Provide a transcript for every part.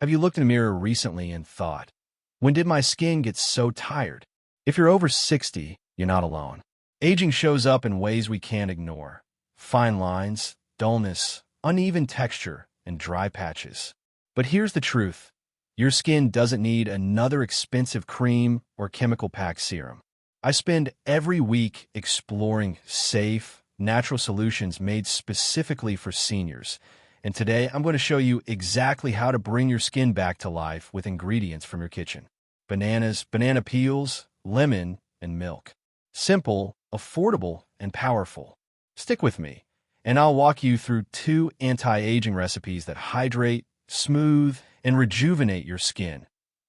Have you looked in the mirror recently and thought, when did my skin get so tired? If you're over 60, you're not alone. Aging shows up in ways we can't ignore. Fine lines, dullness, uneven texture, and dry patches. But here's the truth. Your skin doesn't need another expensive cream or chemical-packed serum. I spend every week exploring safe, natural solutions made specifically for seniors. And today, I'm going to show you exactly how to bring your skin back to life with ingredients from your kitchen. Bananas, banana peels, lemon, and milk. Simple, affordable, and powerful. Stick with me, and I'll walk you through 2 anti-aging recipes that hydrate, smooth, and rejuvenate your skin.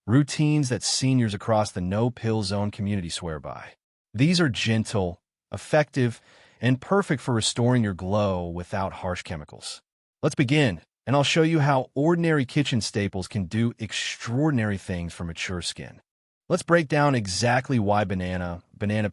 Routines that seniors across the no-pill zone community swear by. These are gentle, effective, and perfect for restoring your glow without harsh chemicals. Let's begin, and I'll show you how ordinary kitchen staples can do extraordinary things for mature skin. Let's break down exactly why banana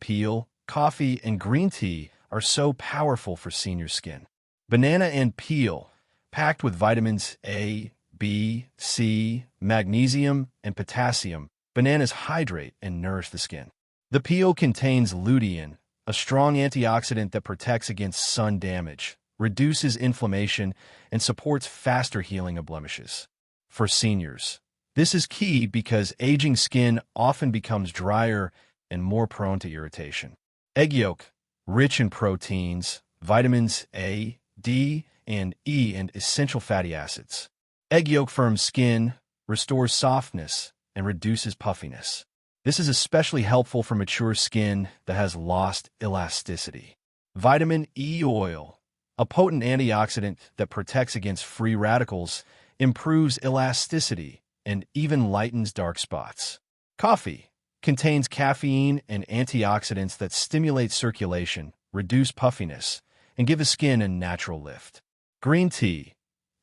peel, coffee, and green tea are so powerful for senior skin. Banana and peel, packed with vitamins A, B, C, magnesium, and potassium, bananas hydrate and nourish the skin. The peel contains lutein, a strong antioxidant that protects against sun damage, reduces inflammation, and supports faster healing of blemishes. For seniors, this is key because aging skin often becomes drier and more prone to irritation. Egg yolk, rich in proteins, vitamins A, D, and E, and essential fatty acids. Egg yolk firms skin, restores softness, and reduces puffiness. This is especially helpful for mature skin that has lost elasticity. Vitamin E oil, a potent antioxidant that protects against free radicals, improves elasticity, and even lightens dark spots. Coffee contains caffeine and antioxidants that stimulate circulation, reduce puffiness, and give the skin a natural lift. Green tea,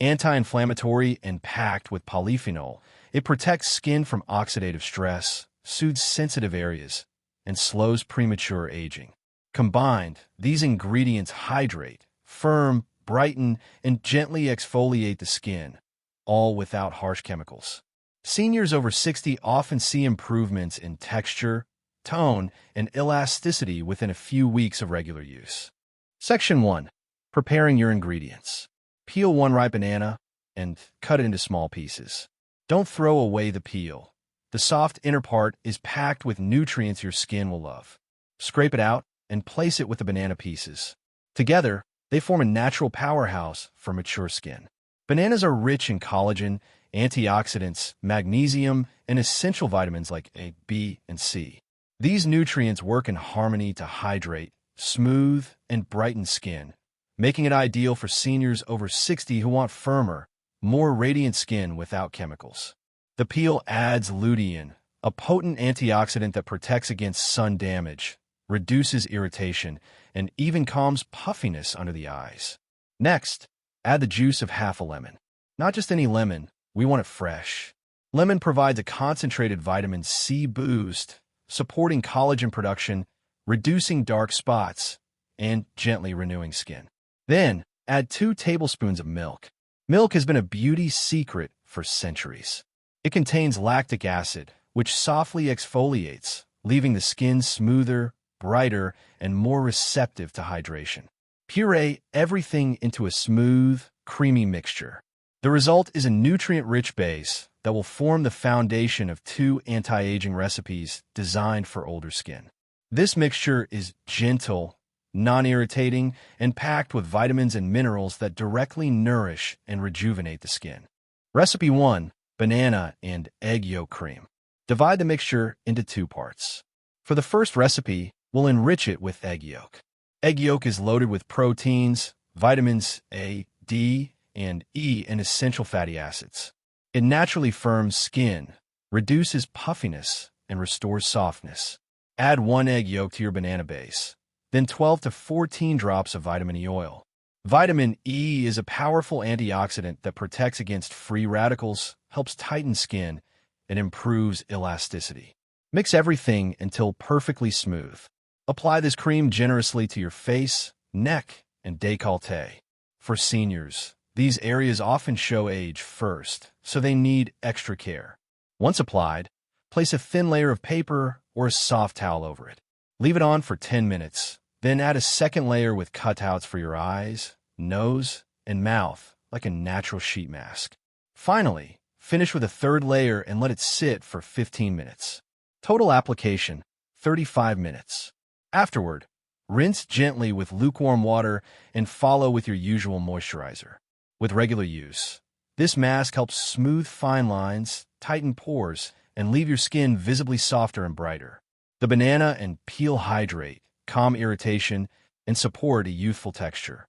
anti-inflammatory and packed with polyphenol, it protects skin from oxidative stress, soothes sensitive areas, and slows premature aging. Combined, these ingredients hydrate, firm, brighten, and gently exfoliate the skin, all without harsh chemicals. Seniors over 60 often see improvements in texture, tone, and elasticity within a few weeks of regular use. Section 1. Preparing your ingredients. Peel 1 ripe banana and cut it into small pieces. Don't throw away the peel. The soft inner part is packed with nutrients your skin will love. Scrape it out and place it with the banana pieces. Together, they form a natural powerhouse for mature skin. Bananas are rich in collagen, antioxidants, magnesium, and essential vitamins like A, B, and C. These nutrients work in harmony to hydrate, smooth, and brighten skin, making it ideal for seniors over 60 who want firmer, more radiant skin without chemicals. The peel adds lutein, a potent antioxidant that protects against sun damage, reduces irritation, and even calms puffiness under the eyes. Next, add the juice of half a lemon. Not just any lemon, we want it fresh. Lemon provides a concentrated vitamin C boost, supporting collagen production, reducing dark spots, and gently renewing skin. Then, add 2 tablespoons of milk. Milk has been a beauty secret for centuries. It contains lactic acid, which softly exfoliates, leaving the skin smoother, brighter, and more receptive to hydration. Puree everything into a smooth, creamy mixture. The result is a nutrient-rich base that will form the foundation of 2 anti-aging recipes designed for older skin. This mixture is gentle, non-irritating, and packed with vitamins and minerals that directly nourish and rejuvenate the skin. Recipe 1. Banana and egg yolk cream. Divide the mixture into 2 parts. For the first recipe, we'll enrich it with egg yolk. Egg yolk is loaded with proteins, vitamins A, D, and E, and essential fatty acids. It naturally firms skin, reduces puffiness, and restores softness. Add 1 egg yolk to your banana base, then 12 to 14 drops of vitamin E oil. Vitamin E is a powerful antioxidant that protects against free radicals, helps tighten skin, and improves elasticity. Mix everything until perfectly smooth. Apply this cream generously to your face, neck, and décolleté. For seniors, These areas often show age first, so they need extra care. Once applied, place a thin layer of paper or a soft towel over it. Leave it on for 10 minutes, then add a second layer with cutouts for your eyes, nose, and mouth, like a natural sheet mask. Finally, finish with a third layer and let it sit for 15 minutes. Total application, 35 minutes. Afterward, rinse gently with lukewarm water and follow with your usual moisturizer. With regular use, this mask helps smooth fine lines, tighten pores, and leave your skin visibly softer and brighter. The banana and peel hydrate, calm irritation, and support a youthful texture.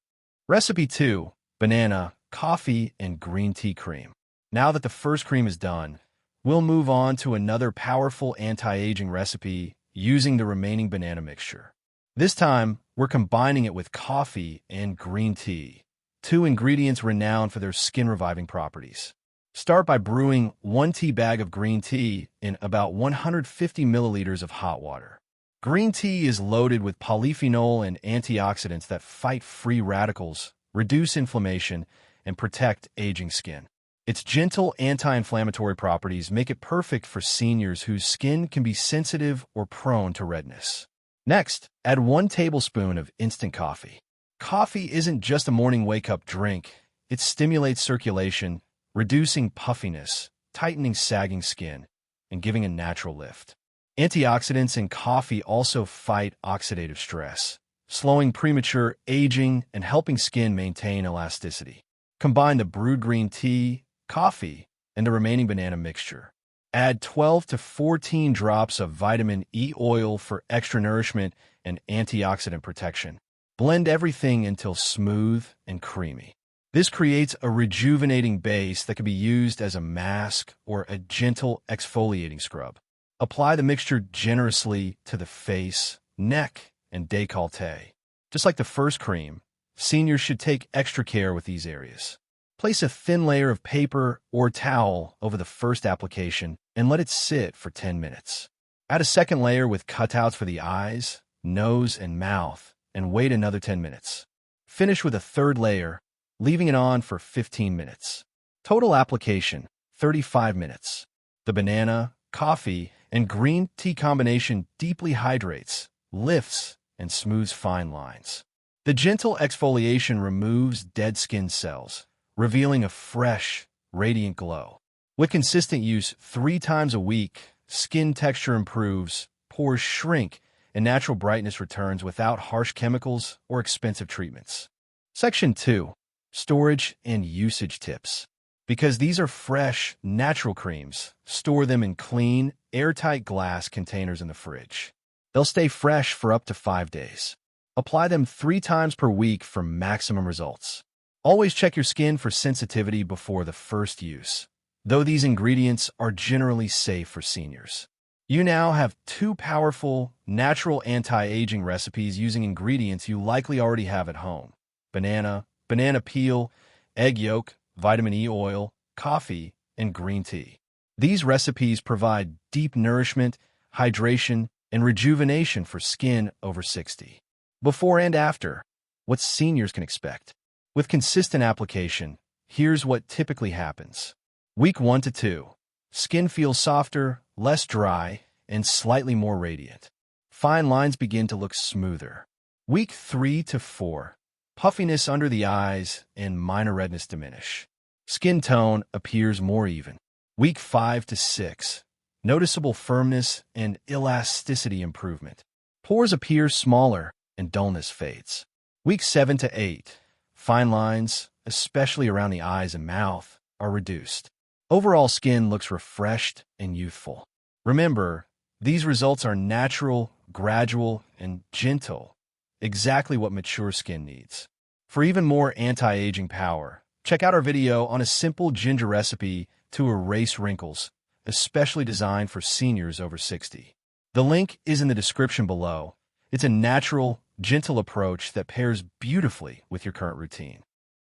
Recipe 2. Banana, coffee, and green tea cream. Now that the first cream is done, we'll move on to another powerful anti-aging recipe using the remaining banana mixture. This time, we're combining it with coffee and green tea, two ingredients renowned for their skin-reviving properties. Start by brewing 1 tea bag of green tea in about 150 milliliters of hot water. Green tea is loaded with polyphenol and antioxidants that fight free radicals, reduce inflammation, and protect aging skin. Its gentle anti-inflammatory properties make it perfect for seniors whose skin can be sensitive or prone to redness. Next, add 1 tablespoon of instant coffee. Coffee isn't just a morning wake-up drink. It stimulates circulation, reducing puffiness, tightening sagging skin, and giving a natural lift. Antioxidants in coffee also fight oxidative stress, slowing premature aging and helping skin maintain elasticity. Combine the brewed green tea, coffee, and the remaining banana mixture. Add 12 to 14 drops of vitamin E oil for extra nourishment and antioxidant protection. Blend everything until smooth and creamy. This creates a rejuvenating base that can be used as a mask or a gentle exfoliating scrub. Apply the mixture generously to the face, neck, and décolleté. Just like the first cream, seniors should take extra care with these areas. Place a thin layer of paper or towel over the first application and let it sit for 10 minutes. Add a second layer with cutouts for the eyes, nose, and mouth, and wait another 10 minutes. Finish with a third layer, leaving it on for 15 minutes. Total application, 35 minutes. The banana, coffee, and green tea combination deeply hydrates, lifts, and smooths fine lines. The gentle exfoliation removes dead skin cells, revealing a fresh, radiant glow. With consistent use 3 times a week, skin texture improves, pores shrink, and natural brightness returns without harsh chemicals or expensive treatments. Section 2. Storage and usage tips. Because these are fresh, natural creams, store them in clean, airtight glass containers in the fridge. They'll stay fresh for up to 5 days. Apply them 3 times per week for maximum results. Always check your skin for sensitivity before the first use, though these ingredients are generally safe for seniors. You now have 2 powerful, natural anti-aging recipes using ingredients you likely already have at home: banana, banana peel, egg yolk, vitamin E oil, coffee, and green tea. These recipes provide deep nourishment, hydration, and rejuvenation for skin over 60. Before and after, what seniors can expect. With consistent application, here's what typically happens. Week 1 to 2. Skin feels softer, less dry, and slightly more radiant. Fine lines begin to look smoother. Week 3 to 4. Puffiness under the eyes and minor redness diminish. Skin tone appears more even. Week 5 to 6. Noticeable firmness and elasticity improvement. Pores appear smaller and dullness fades. Week 7 to 8. Fine lines, especially around the eyes and mouth, are reduced. Overall skin looks refreshed and youthful. Remember, these results are natural, gradual, and gentle, exactly what mature skin needs. For even more anti-aging power, check out our video on a simple ginger recipe to erase wrinkles, especially designed for seniors over 60. The link is in the description below. It's a natural, gentle approach that pairs beautifully with your current routine.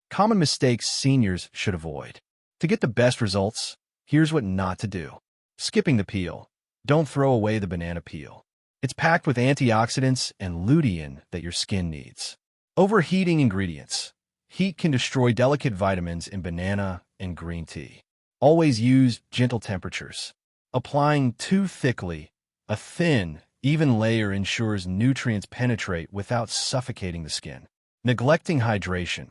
Common mistakes seniors should avoid. To get the best results, here's what not to do. Skipping the peel. Don't throw away the banana peel. It's packed with antioxidants and lutein that your skin needs. Overheating ingredients. Heat can destroy delicate vitamins in banana and green tea. Always use gentle temperatures. Applying too thickly, a thin, even layer ensures nutrients penetrate without suffocating the skin. Neglecting hydration.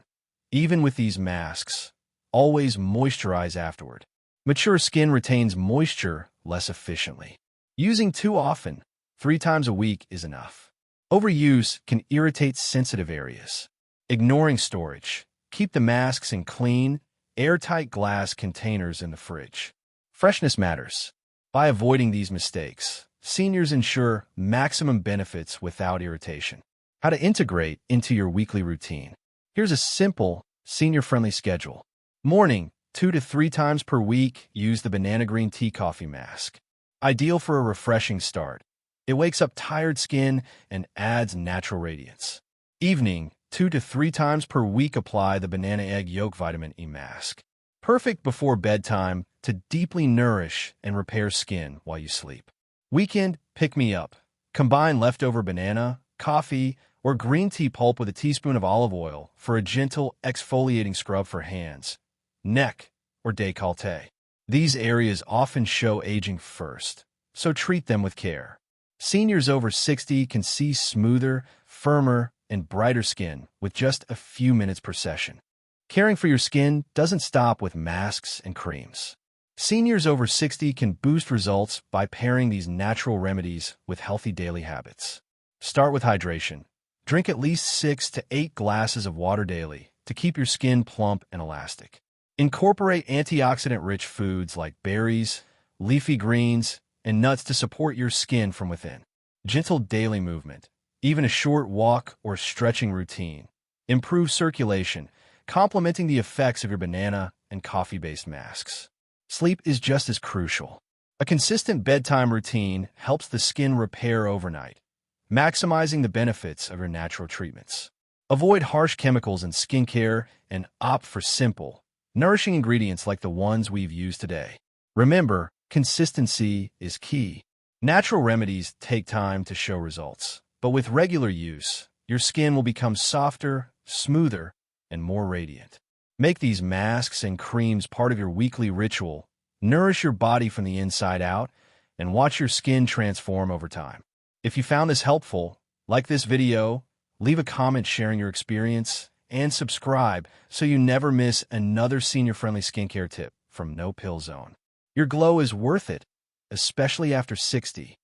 Even with these masks, always moisturize afterward. Mature skin retains moisture less efficiently. Using too often, 3 times a week, is enough. Overuse can irritate sensitive areas. Ignoring storage. Keep the masks in clean, airtight glass containers in the fridge. Freshness matters. By avoiding these mistakes, seniors ensure maximum benefits without irritation. How to integrate into your weekly routine. Here's a simple, senior-friendly schedule. Morning, 2 to 3 times per week, use the banana green tea coffee mask. Ideal for a refreshing start. It wakes up tired skin and adds natural radiance. Evening, 2 to 3 times per week, apply the banana egg yolk vitamin E mask. Perfect before bedtime to deeply nourish and repair skin while you sleep. Weekend pick-me-up. Combine leftover banana, coffee, or green tea pulp with a teaspoon of olive oil for a gentle exfoliating scrub for hands, neck, or décolleté. These areas often show aging first, so treat them with care. Seniors over 60 can see smoother, firmer, and brighter skin with just a few minutes per session. Caring for your skin doesn't stop with masks and creams. Seniors over 60 can boost results by pairing these natural remedies with healthy daily habits. Start with hydration. Drink at least 6 to 8 glasses of water daily to keep your skin plump and elastic. Incorporate antioxidant-rich foods like berries, leafy greens, and nuts to support your skin from within. Gentle daily movement, even a short walk or stretching routine, improves circulation, complementing the effects of your banana and coffee-based masks. Sleep is just as crucial. A consistent bedtime routine helps the skin repair overnight, maximizing the benefits of your natural treatments. Avoid harsh chemicals in skincare and opt for simple, nourishing ingredients like the ones we've used today. Remember, consistency is key. Natural remedies take time to show results, but with regular use, your skin will become softer, smoother, and more radiant. Make these masks and creams part of your weekly ritual. Nourish your body from the inside out, and watch your skin transform over time. If you found this helpful, like this video, leave a comment sharing your experience, and subscribe so you never miss another senior-friendly skincare tip from No Pill Zone. Your glow is worth it, especially after 60.